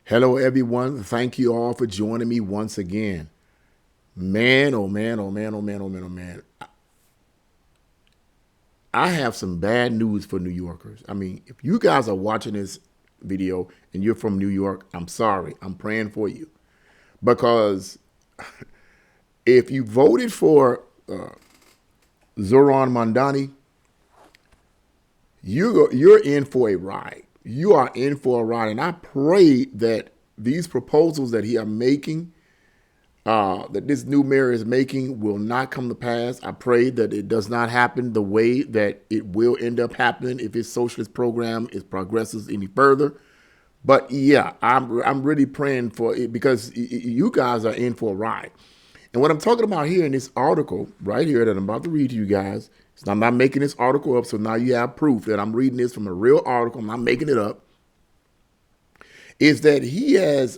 Hello, everyone. Thank you all for joining me once again. Man, oh man, oh man, oh man, oh man, oh man. I have some bad news for New Yorkers. I mean, if you guys are watching this video and you're from New York, I'm sorry. I'm praying for you. Because if you voted for Zohran Mamdani, you're in for a ride. You are in for a ride. And I pray that these proposals that he are making that this new mayor is making will not come to pass. I pray that it does not happen the way that it will end up happening if his socialist program is progresses any further. But yeah, I'm really praying for it because you guys are in for a ride. And what I'm talking about here in this article right here that I'm about to read to you guys, I'm not making this article up, so now you have proof that I'm reading this from a real article. I'm not making it up. Is that he has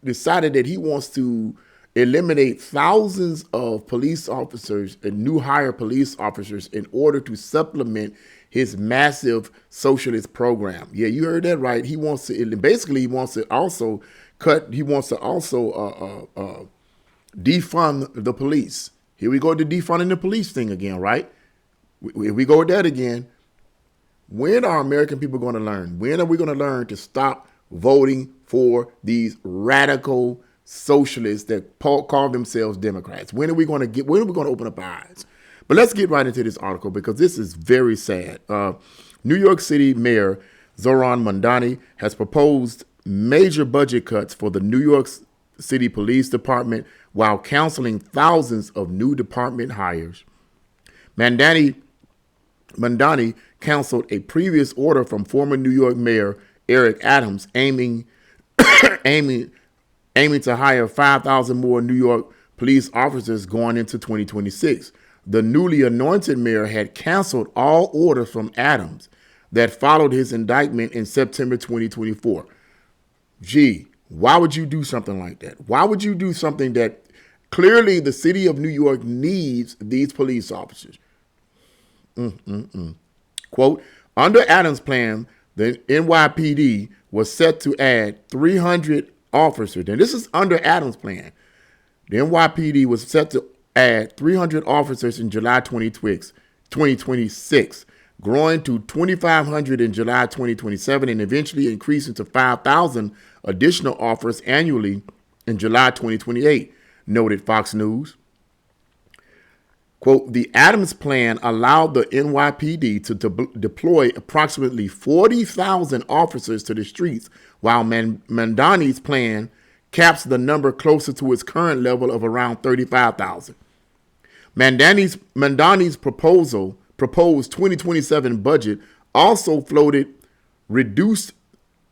decided that he wants to eliminate thousands of police officers and new hire police officers in order to supplement his massive socialist program. Yeah, you heard that right. He wants to basically he wants to also defund the police. Here we go to defunding the police thing again, right? If we go with that again, when are American people going to learn? When are we going to learn to stop voting for these radical socialists that call themselves Democrats? When are we going to open up our eyes? But let's get right into this article because this is very sad. New York City Mayor Zohran Mamdani has proposed major budget cuts for the New York City Police Department while canceling thousands of new department hires. Mamdani canceled a previous order from former New York Mayor Eric Adams, aiming to hire 5,000 more New York police officers going into 2026. The newly anointed mayor had canceled all orders from Adams that followed his indictment in September 2024. Gee, why would you do something like that? Why would you do something that clearly the city of New York needs these police officers? Quote, under Adams' plan, the NYPD was set to add 300 officers. And this is under Adams' plan. The NYPD was set to add 300 officers in July 2026, growing to 2,500 in July 2027, and eventually increasing to 5,000 additional officers annually in July 2028, noted Fox News. Quote, the Adams plan allowed the NYPD to deploy approximately 40,000 officers to the streets, while Mamdani's plan caps the number closer to its current level of around 35,000. Mamdani's proposed 2027 budget also floated reducing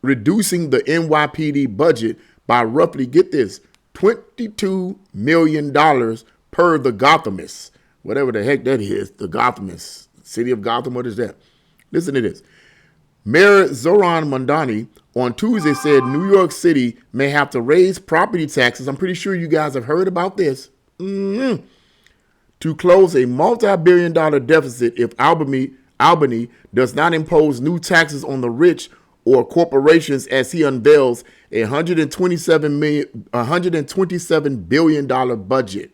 the NYPD budget by roughly, get this, $22 million per the Gothamist. Whatever the heck that is, the Gothamists, city of Gotham, what is that? Listen to this. Mayor Zohran Mamdani on Tuesday said New York City may have to raise property taxes. I'm pretty sure you guys have heard about this. To close a multi-billion-dollar deficit if Albany does not impose new taxes on the rich or corporations as he unveils a $127 billion budget.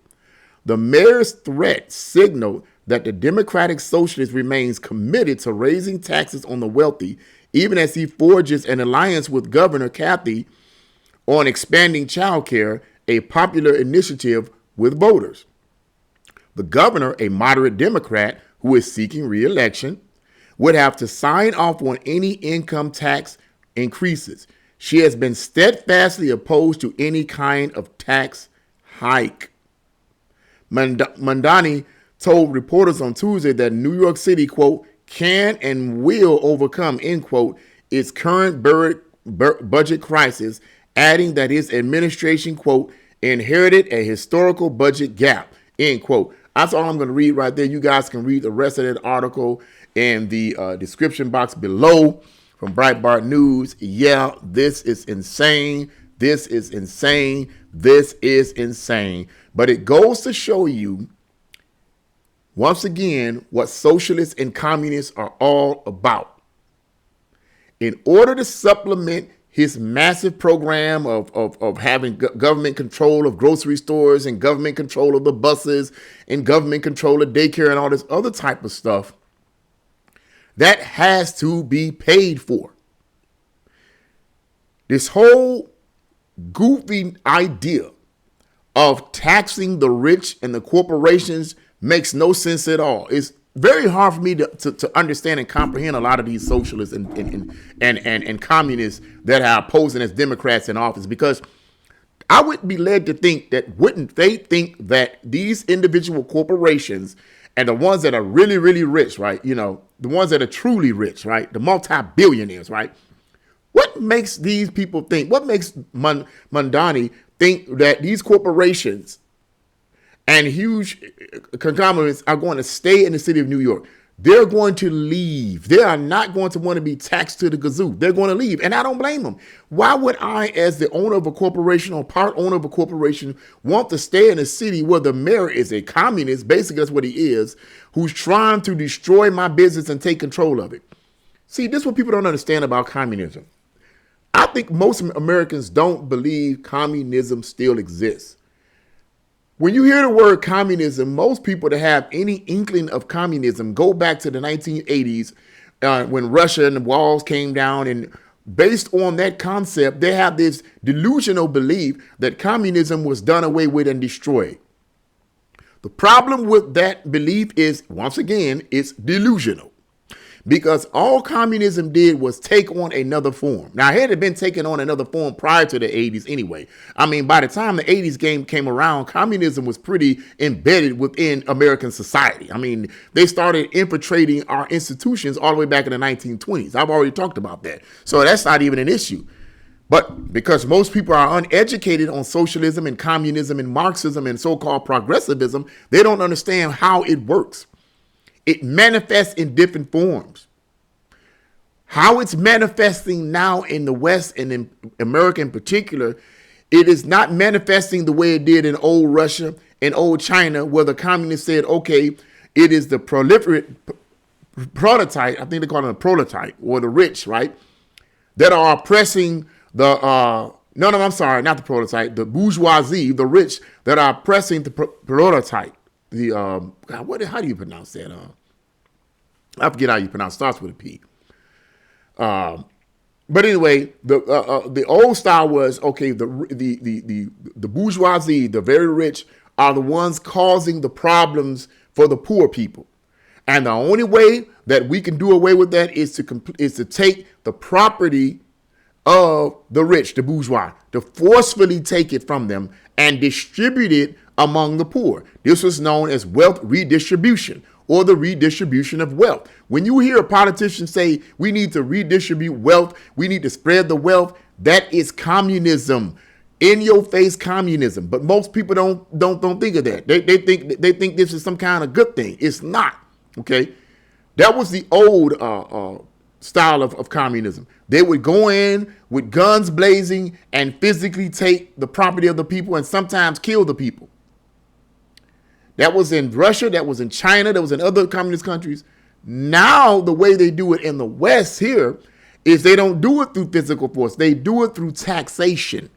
The mayor's threat signaled that the Democratic Socialist remains committed to raising taxes on the wealthy, even as he forges an alliance with Governor Kathy on expanding child care, a popular initiative with voters. The governor, a moderate Democrat who is seeking re-election, would have to sign off on any income tax increases. She has been steadfastly opposed to any kind of tax hike. Mamdani told reporters on Tuesday that New York City, quote, can and will overcome, end quote, its current budget crisis, adding that his administration, quote, inherited a historical budget gap, end quote. That's all I'm going to read right there. You guys can read the rest of that article in the description box below from Breitbart News. Yeah, this is insane. This is insane. This is insane. But it goes to show you, once again, what socialists and communists are all about. In order to supplement his massive program of having government control of grocery stores and government control of the buses and government control of daycare and all this other type of stuff, that has to be paid for. This whole goofy idea of taxing the rich and the corporations makes no sense at all. It's very hard for me to understand and comprehend a lot of these socialists and communists that are posing as Democrats in office, because I would be led to think that wouldn't they think that these individual corporations and the ones that are really, really rich, right? You know, the ones that are truly rich, right? The multi-billionaires, right? What makes these people think, what makes Mamdani think that these corporations and huge conglomerates are going to stay in the city of New York? They're going to leave. They are not going to want to be taxed to the gazoo. They're going to leave. And I don't blame them. Why would I, as the owner of a corporation or part owner of a corporation, want to stay in a city where the mayor is a communist, basically that's what he is, who's trying to destroy my business and take control of it? See, this is what people don't understand about communism. I think most Americans don't believe communism still exists. When you hear the word communism, most people that have any inkling of communism go back to the 1980s when Russia and the walls came down. And based on that concept, they have this delusional belief that communism was done away with and destroyed. The problem with that belief is, once again, it's delusional. Because all communism did was take on another form. Now, it had been taking on another form prior to the 80s anyway. I mean, by the time the 80s game came around, communism was pretty embedded within American society. I mean, they started infiltrating our institutions all the way back in the 1920s. I've already talked about that. So that's not even an issue. But because most people are uneducated on socialism and communism and Marxism and so-called progressivism, they don't understand how it works. It manifests in different forms. How it's manifesting now in the West and in America in particular, it is not manifesting the way it did in old Russia and old China, where the communists said, okay, it is the prototype, I think they call it a prototype, or the rich, right, that are oppressing the, I'm sorry, not the prototype, the bourgeoisie, the rich that are oppressing the prototype. The how do you pronounce that? I forget how you pronounce it. Starts with a P. But anyway, the old style was, okay, the bourgeoisie, the very rich, are the ones causing the problems for the poor people, and the only way that we can do away with that is to take the property of the rich, the bourgeois, to forcefully take it from them and distribute it among the poor. This was known as wealth redistribution, or the redistribution of wealth. When you hear a politician say we need to redistribute wealth, we need to spread the wealth, that is communism, in your face communism. But most people don't think of that. They think this is some kind of good thing. It's not. Okay, that was the old style of communism. They would go in with guns blazing and physically take the property of the people and sometimes kill the people. That was in Russia, that was in China, that was in other communist countries. Now, the way they do it in the West here is they don't do it through physical force. They do it through taxation.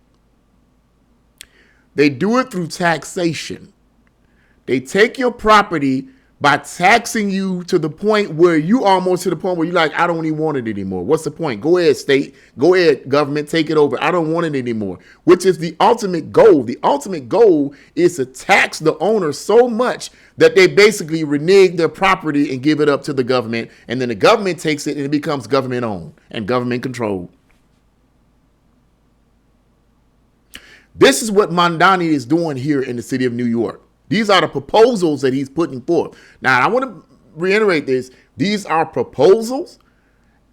They do it through taxation. They take your property by taxing you to the point where you almost to the point where you're like, I don't even want it anymore. What's the point? Go ahead, state. Go ahead, government. Take it over. I don't want it anymore, which is the ultimate goal. The ultimate goal is to tax the owner so much that they basically renege their property and give it up to the government. And then the government takes it and it becomes government owned and government controlled. This is what Mamdani is doing here in the city of New York. These are the proposals that he's putting forth. Now, I want to reiterate this. These are proposals,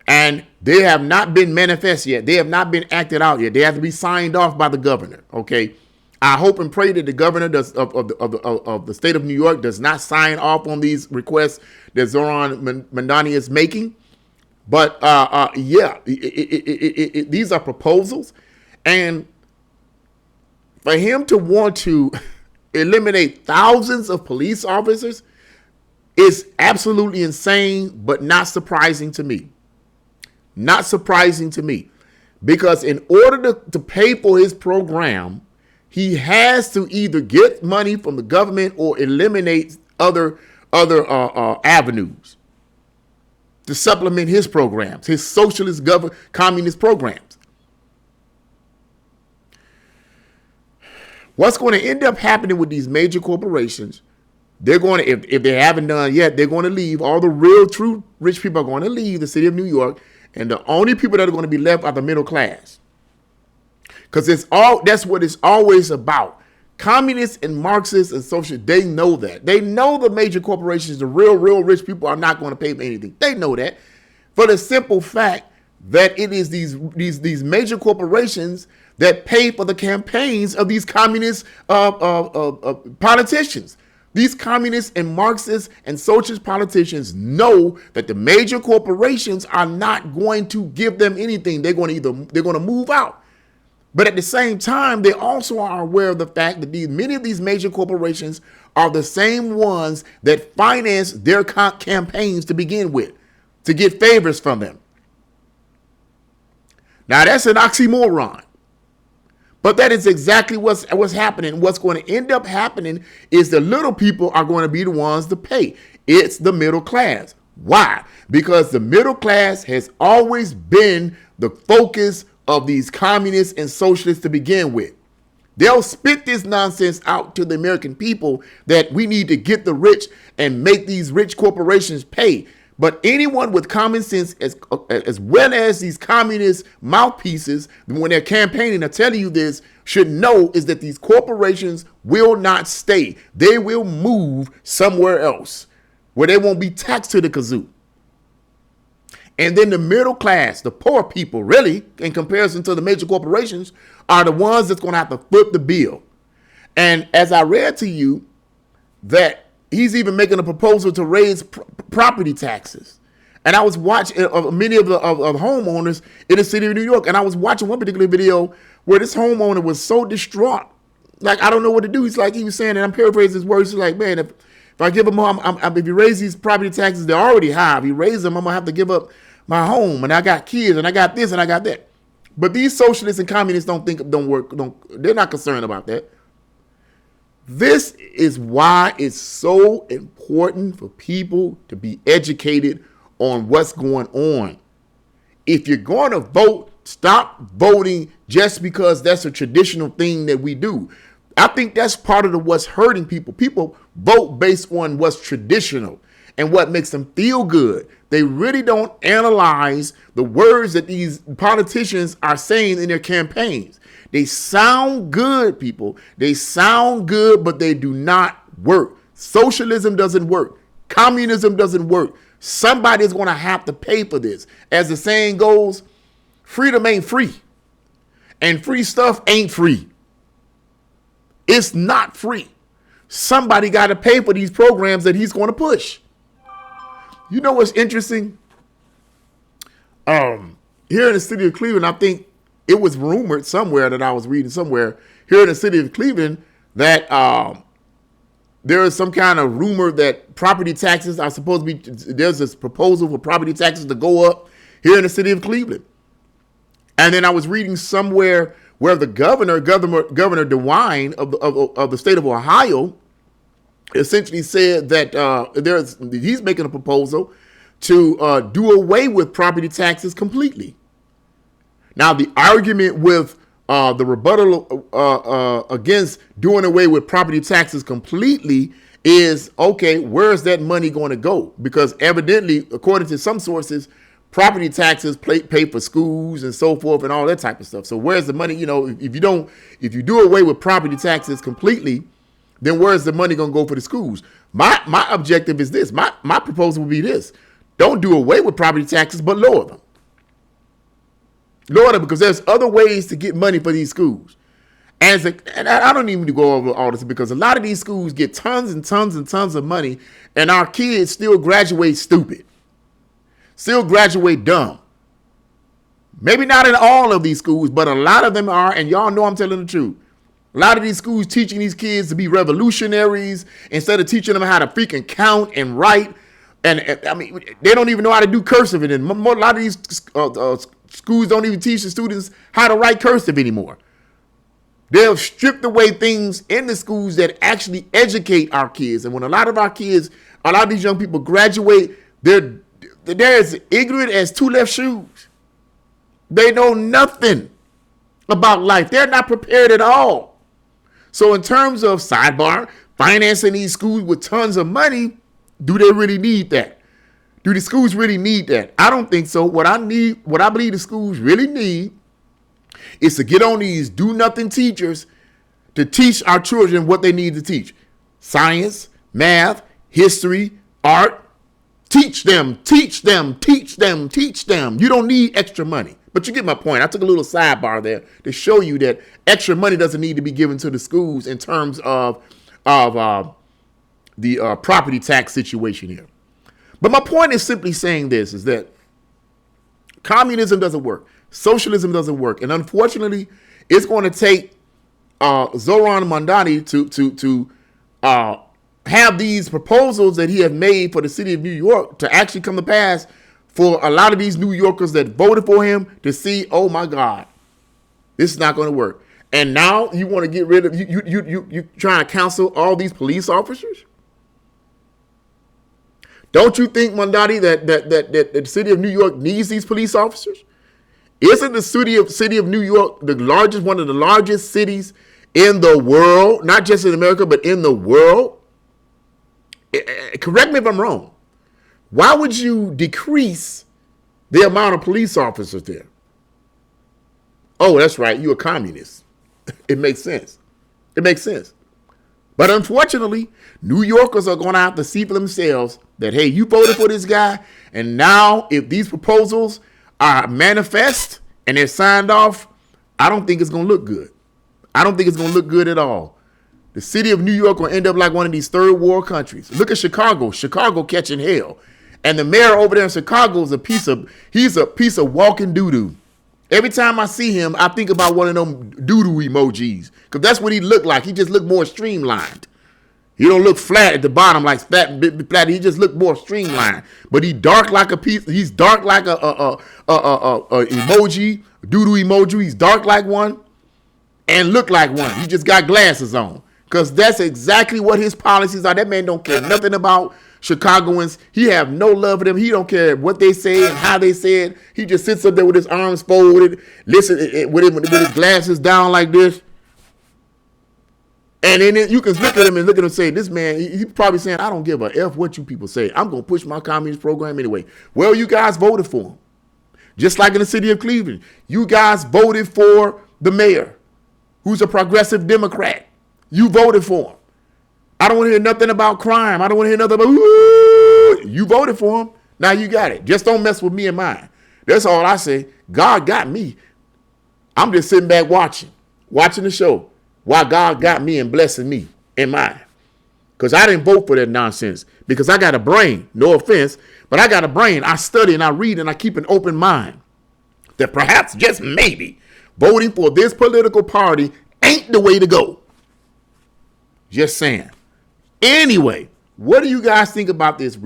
and they have not been manifest yet. They have not been acted out yet. They have to be signed off by the governor. Okay, I hope and pray that the governor of the state of New York does not sign off on these requests that Zohran Mamdani is making. But yeah, these are proposals, and for him to want to eliminate thousands of police officers is absolutely insane, but not surprising to me. Not surprising to me. Because in order to pay for his program, he has to either get money from the government or eliminate other avenues to supplement his programs, his socialist, communist programs. What's going to end up happening with these major corporations? They're going to, if they haven't done yet, they're going to leave. All the real, true rich people are going to leave the city of New York, and the only people that are going to be left are the middle class. Because that's what it's always about. Communists and Marxists and socialists, they know that. They know the major corporations, the real rich people are not going to pay for anything. They know that. For the simple fact that it is these major corporations that pay for the campaigns of these communist politicians. These communists and Marxists and socialist politicians know that the major corporations are not going to give them anything. They're going to move out. But at the same time, they also are aware of the fact that many of these major corporations are the same ones that finance their campaigns to begin with, to get favors from them. Now, that's an oxymoron. But that is exactly what's happening. What's going to end up happening is the little people are going to be the ones to pay. It's the middle class. Why? Because the middle class has always been the focus of these communists and socialists to begin with. They'll spit this nonsense out to the American people that we need to get the rich and make these rich corporations pay. But anyone with common sense, as well as these communist mouthpieces, when they're campaigning and telling you this, should know is that these corporations will not stay. They will move somewhere else where they won't be taxed to the kazoo. And then the middle class, the poor people, really, in comparison to the major corporations, are the ones that's going to have to foot the bill. And as I read to you, that he's even making a proposal to raise property taxes. And I was watching many of the homeowners in the city of New York. And I was watching one particular video where this homeowner was so distraught. Like, I don't know what to do. He was saying, and I'm paraphrasing his words. He's like, man, if I give him more, if you raise these property taxes, they're already high. If you raise them, I'm going to have to give up my home. And I got kids and I got this and I got that. But these socialists and communists they're not concerned about that. This is why it's so important for people to be educated on what's going on. If you're going to vote, stop voting just because that's a traditional thing that we do. I think that's part of what's hurting people. People vote based on what's traditional and what makes them feel good. They really don't analyze the words that these politicians are saying in their campaigns. They sound good, people. They sound good, but they do not work. Socialism doesn't work. Communism doesn't work. Somebody's going to have to pay for this. As the saying goes, freedom ain't free. And free stuff ain't free. It's not free. Somebody got to pay for these programs that he's going to push. You know what's interesting? Here in the city of Cleveland, I think it was rumored somewhere that I was reading somewhere here in the city of Cleveland that there is some kind of rumor that property taxes are supposed to be, there's this proposal for property taxes to go up here in the city of Cleveland. And then I was reading somewhere where the Governor DeWine of the state of Ohio essentially said that he's making a proposal to do away with property taxes completely. Now, the argument with the rebuttal against doing away with property taxes completely is, okay, where's that money going to go? Because evidently, according to some sources, property taxes pay for schools and so forth and all that type of stuff. So where's the money? You know, if you do away with property taxes completely, then where's the money going to go for the schools? My objective is this. My proposal would be this. Don't do away with property taxes, but lower them. Lower them, because there's other ways to get money for these schools. And I don't even go over all this, because a lot of these schools get tons and tons and tons of money, and our kids still graduate stupid. Still graduate dumb. Maybe not in all of these schools, but a lot of them are, and y'all know I'm telling the truth. A lot of these schools teaching these kids to be revolutionaries instead of teaching them how to freaking count and write. And I mean, they don't even know how to do cursive. And a lot of these schools don't even teach the students how to write cursive anymore. They've stripped away things in the schools that actually educate our kids. And when a lot of our kids, a lot of these young people graduate, they're as ignorant as two left shoes. They know nothing about life. They're not prepared at all. So in terms of sidebar, financing these schools with tons of money, do they really need that? Do the schools really need that? I don't think so. What I believe the schools really need is to get on these do-nothing teachers to teach our children what they need to teach. Science, math, history, art. Teach them, teach them, teach them, teach them. You don't need extra money. But you get my point. I took a little sidebar there to show you that extra money doesn't need to be given to the schools in terms of the property tax situation here. But my point is simply saying this, is that communism doesn't work. Socialism doesn't work. And unfortunately, it's going to take Zohran Mamdani to have these proposals that he has made for the city of New York to actually come to pass for a lot of these New Yorkers that voted for him to see, oh my God, this is not going to work. And now you want to get rid of, you trying to counsel all these police officers? Don't you think, Mamdani, that the city of New York needs these police officers? Isn't the city of New York one of the largest cities in the world, not just in America, but in the world? Correct me if I'm wrong. Why would you decrease the amount of police officers there? Oh, that's right. You're a communist. It makes sense. It makes sense. But unfortunately, New Yorkers are going to have to see for themselves that, hey, you voted for this guy. And now if these proposals are manifest and they're signed off, I don't think it's going to look good. I don't think it's going to look good at all. The city of New York will end up like one of these third world countries. Look at Chicago. Chicago catching hell. And the mayor over there in Chicago is he's a piece of walking doo-doo. Every time I see him, I think about one of them doo-doo emojis. Because that's what he looked like. He just looked more streamlined. He don't look flat at the bottom like flat. He just looked more streamlined. But he's dark like a piece. He's dark like a emoji, doo-doo emoji. He's dark like one and look like one. He just got glasses on. Because that's exactly what his policies are. That man don't care nothing about Chicagoans. He have no love for them. He don't care what they say and how they say it. He just sits up there with his arms folded, listen with his glasses down like this. And then you can look at him and say, this man, he's probably saying, I don't give a F what you people say. I'm going to push my communist program anyway. Well, you guys voted for him. Just like in the city of Cleveland. You guys voted for the mayor, who's a progressive Democrat. You voted for him. I don't want to hear nothing about crime. I don't want to hear nothing about, ooh. You voted for him. Now you got it. Just don't mess with me and mine. That's all I say. God got me. I'm just sitting back watching the show while God got me and blessing me and mine. Because I didn't vote for that nonsense. Because I got a brain. No offense. But I got a brain. I study and I read and I keep an open mind. That perhaps, just maybe, voting for this political party ain't the way to go. Just saying. Anyway, what do you guys think about this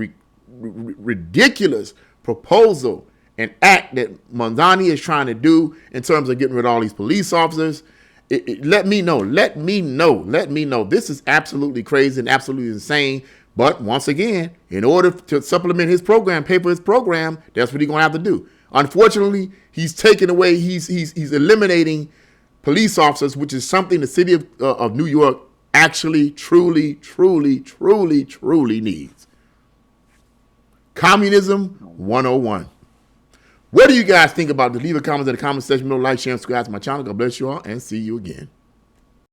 ridiculous proposal and act that Mamdani is trying to do in terms of getting rid of all these police officers? Let me know. Let me know. This is absolutely crazy and absolutely insane. But once again, in order to supplement his program, pay for his program, that's what he's going to have to do. Unfortunately, he's taking away, he's eliminating police officers, which is something the city of New York actually, truly needs. Communism 101. What do you guys think about this? Leave a comment in the comment section below. Like, share, and subscribe to my channel. God bless you all and see you again.